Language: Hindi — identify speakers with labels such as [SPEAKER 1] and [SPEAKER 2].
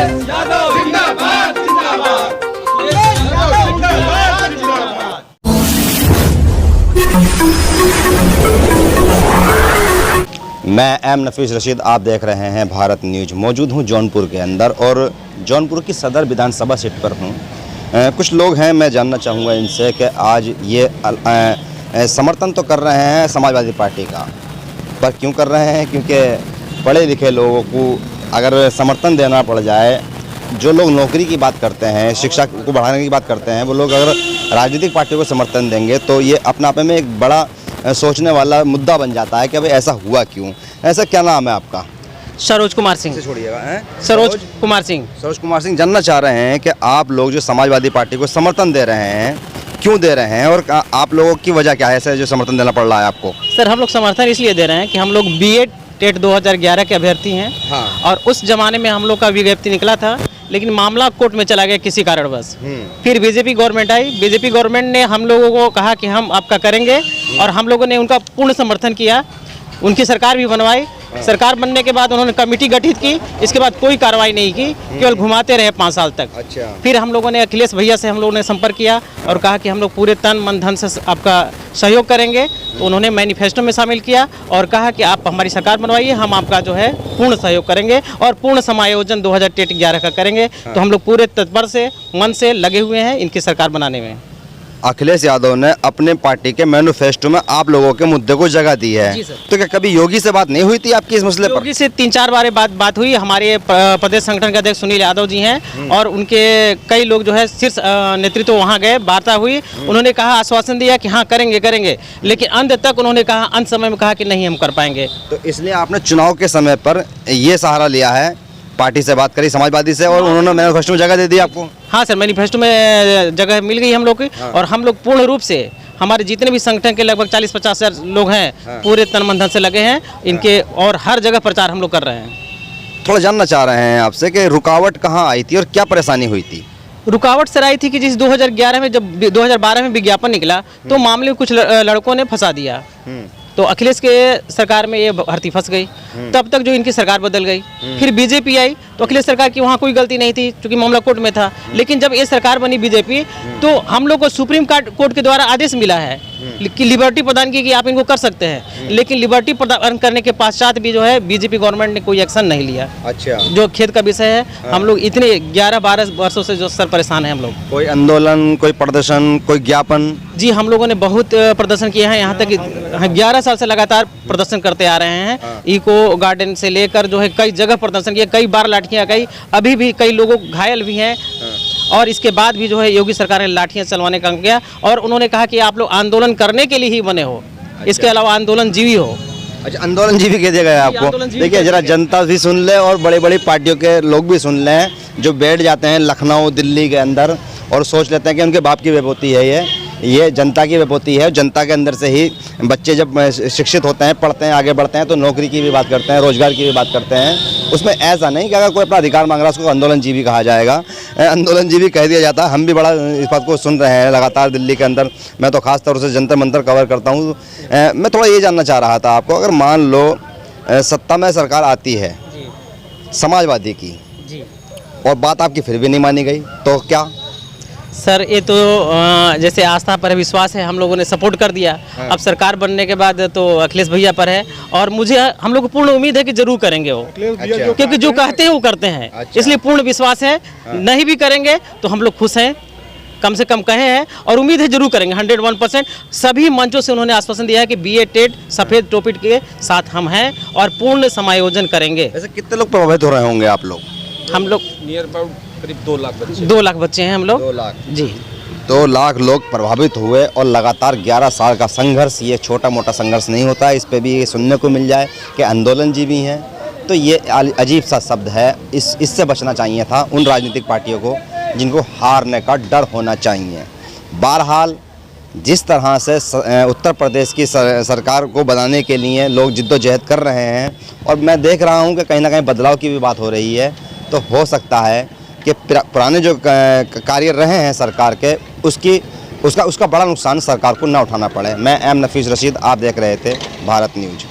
[SPEAKER 1] यादव जिंदाबाद जिंदाबाद, अखिलेश यादव जिंदाबाद जिंदाबाद।
[SPEAKER 2] मैं एम नफीस रशीद, आप देख रहे हैं भारत न्यूज। मौजूद हूं जौनपुर के अंदर और जौनपुर की सदर विधानसभा सीट पर हूं। कुछ लोग हैं, मैं जानना चाहूँगा इनसे कि आज ये समर्थन तो कर रहे हैं समाजवादी पार्टी का, पर क्यों कर रहे हैं? क्योंकि पढ़े लिखे लोगों को अगर समर्थन देना पड़ जाए, जो लोग नौकरी की बात करते हैं, शिक्षा को बढ़ाने की बात करते हैं, वो लोग अगर राजनीतिक पार्टियों को समर्थन देंगे तो ये अपने आप में एक बड़ा सोचने वाला मुद्दा बन जाता है कि भाई ऐसा हुआ क्यों। ऐसा क्या नाम है आपका?
[SPEAKER 3] सरोज कुमार सिंह।
[SPEAKER 2] छोड़िएगा।
[SPEAKER 3] सरोज कुमार सिंह।
[SPEAKER 2] सरोज कुमार सिंह, जानना चाह रहे हैं कि आप लोग जो समाजवादी पार्टी को समर्थन दे रहे हैं, क्यों दे रहे हैं और आप लोगों की वजह क्या है ऐसे जो समर्थन देना पड़ रहा है आपको?
[SPEAKER 3] सर, हम लोग समर्थन इसलिए दे रहे हैं कि हम लोग बीएड टेट 2011 के अभ्यर्थी हैं।
[SPEAKER 2] हाँ।
[SPEAKER 3] और उस जमाने में हम लोग का विज्ञप्ति निकला था, लेकिन मामला कोर्ट में चला गया किसी कारणवश। फिर बीजेपी गवर्नमेंट आई। बीजेपी गवर्नमेंट ने हम लोगों को कहा कि हम आपका करेंगे और हम लोगों ने उनका पूर्ण समर्थन किया। उनकी सरकार भी बनवाई। सरकार बनने के बाद उन्होंने कमेटी गठित की, इसके बाद कोई कार्रवाई नहीं की, केवल घुमाते रहे 5 साल तक।
[SPEAKER 2] अच्छा।
[SPEAKER 3] फिर हम लोगों ने अखिलेश भैया से हम लोगों ने संपर्क किया और कहा कि हम लोग पूरे तन मन धन से आपका सहयोग करेंगे। तो उन्होंने मैनिफेस्टो में शामिल किया और कहा कि आप हमारी सरकार बनवाइए, हम आपका जो है पूर्ण सहयोग करेंगे और पूर्ण समायोजन 2011 का करेंगे। तो हम लोग पूरे तत्पर से मन से लगे हुए हैं इनकी सरकार बनाने में।
[SPEAKER 2] अखिलेश यादव ने अपने पार्टी के मैनिफेस्टो में आप लोगों के मुद्दे को जगह दी है।
[SPEAKER 3] जी सर।
[SPEAKER 2] तो क्या कभी योगी से बात नहीं हुई थी आपकी इस मसले पर?
[SPEAKER 3] योगी से 3-4 बार बात हुई। हमारे प्रदेश संगठन के अध्यक्ष सुनील यादव जी हैं और उनके कई लोग जो है शीर्ष नेतृत्व वहां गए, वार्ता हुई। उन्होंने कहा, आश्वासन दिया कि हाँ करेंगे, लेकिन अंत तक उन्होंने कहा, अंत समय में कहा कि नहीं हम कर पाएंगे।
[SPEAKER 2] तो इसलिए आपने चुनाव के समय पर ये सहारा लिया है, पार्टी से बात करी समाजवादी से, और उन्होंने मैनिफेस्टो में जगह दे दी आपको?
[SPEAKER 3] हाँ सर, मैनिफेस्टो में जगह मिल गई हम लोग की। और हम लोग पूर्ण रूप से हमारे जितने भी संगठन के लगभग 40-50 हज़ार लोग हैं, पूरे तन मन धन से लगे हैं इनके और हर जगह प्रचार हम लोग कर रहे हैं।
[SPEAKER 2] थोड़ा जानना चाह रहे हैं आपसे कि रुकावट कहाँ आई थी और क्या परेशानी हुई थी?
[SPEAKER 3] रुकावट सर आई थी कि जिस 2011 में, जब 2012 में विज्ञापन निकला तो मामले में कुछ लड़कों ने फंसा दिया। तो अखिलेश के सरकार में ये भर्ती फंस गई। तब तक जो इनकी सरकार बदल गई। फिर बीजेपी आई तो अखिलेश सरकार की वहाँ कोई गलती नहीं थी क्योंकि मामला कोर्ट में था। लेकिन जब ये सरकार बनी बीजेपी, तो हम लोग को सुप्रीम कोर्ट के द्वारा आदेश मिला है कि लिबर्टी प्रदान की कि आप इनको कर सकते हैं। लेकिन लिबर्टी प्रदान करने के पश्चात भी जो है बीजेपी गवर्नमेंट ने कोई एक्शन नहीं लिया।
[SPEAKER 2] अच्छा।
[SPEAKER 3] जो खेद का विषय है। हम लोग इतने 11-12 वर्षों से जो सर परेशान है हम लोग।
[SPEAKER 2] कोई आंदोलन, कोई प्रदर्शन, कोई ज्ञापन?
[SPEAKER 3] जी, हम लोगों ने बहुत प्रदर्शन किए हैं। यहाँ तक 11 साल से लगातार प्रदर्शन करते आ रहे हैं। इको गार्डन से लेकर जो है कई जगह प्रदर्शन किए, कई बार लाठियाँ गई, अभी भी कई लोगों घायल भी हैं। और इसके बाद भी जो है योगी सरकार ने लाठियाँ चलवाने का किया और उन्होंने कहा कि आप लोग आंदोलन करने के लिए ही बने हो। अच्छा। इसके अलावा आंदोलन जीवी हो।
[SPEAKER 2] अच्छा, आंदोलन जीवी कह दिया गया आपको? देखिए, जरा जनता भी सुन ले और बड़ी बड़ी पार्टियों के लोग भी सुन लें, जो बैठ जाते हैं लखनऊ, दिल्ली के अंदर और सोच लेते हैं कि उनके बाप की विभूति है ये जनता की विभूति है। जनता के अंदर से ही बच्चे जब शिक्षित होते हैं, पढ़ते हैं, आगे बढ़ते हैं तो नौकरी की भी बात करते हैं, रोजगार की भी बात करते हैं। उसमें ऐसा नहीं कि अगर कोई अपना अधिकार मांग रहा है उसको आंदोलनजीवी कहा जाएगा, आंदोलनजीवी कह दिया जाता है। हम भी बड़ा इस बात को सुन रहे हैं लगातार दिल्ली के अंदर। मैं तो खास तौर से जंतर मंतर कवर करता हूँ। मैं थोड़ा ये जानना चाह रहा था आपको, अगर मान लो सत्ता में सरकार आती है समाजवादी की और बात आपकी फिर भी नहीं मानी गई तो क्या?
[SPEAKER 3] सर, ये तो जैसे आस्था पर विश्वास है, हम लोगों ने सपोर्ट कर दिया। अब सरकार बनने के बाद तो अखिलेश भैया पर है और मुझे हम लोग को पूर्ण उम्मीद है कि जरूर करेंगे वो। अच्छा। क्योंकि जो कहते हैं वो करते हैं। अच्छा। इसलिए पूर्ण विश्वास है। नहीं भी करेंगे तो हम लोग खुश हैं, कम से कम कहे हैं और उम्मीद है जरूर करेंगे 101%। सभी मंचों से उन्होंने आश्वासन दिया है कि बीए टेट सफ़ेद टोपी के साथ हम हैं और पूर्ण समायोजन करेंगे।
[SPEAKER 2] ऐसे कितने लोग प्रभावित हो रहे होंगे आप लोग?
[SPEAKER 3] हम लोग
[SPEAKER 1] नियर अबाउट करीब 2 लाख बच्चे।
[SPEAKER 3] 2 लाख बच्चे हैं हम लोग।
[SPEAKER 2] 2 लाख
[SPEAKER 3] जी।
[SPEAKER 2] 2 लाख लोग प्रभावित हुए और लगातार 11 साल का संघर्ष, ये छोटा मोटा संघर्ष नहीं होता। इस पे भी ये सुनने को मिल जाए कि आंदोलनजीवी हैं, तो ये अजीब सा शब्द है। इससे बचना चाहिए था उन राजनीतिक पार्टियों को जिनको हारने का डर होना चाहिए। बहरहाल जिस तरह से उत्तर प्रदेश की सरकार को बनाने के लिए लोग जिद्दोजहद कर रहे हैं और मैं देख रहा हूं कि कहीं ना कहीं बदलाव की भी बात हो रही है, तो हो सकता है कि पुराने जो कार्य रहे हैं सरकार के उसका बड़ा नुकसान सरकार को ना उठाना पड़े। मैं एम नफीस रशीद, आप देख रहे थे भारत न्यूज।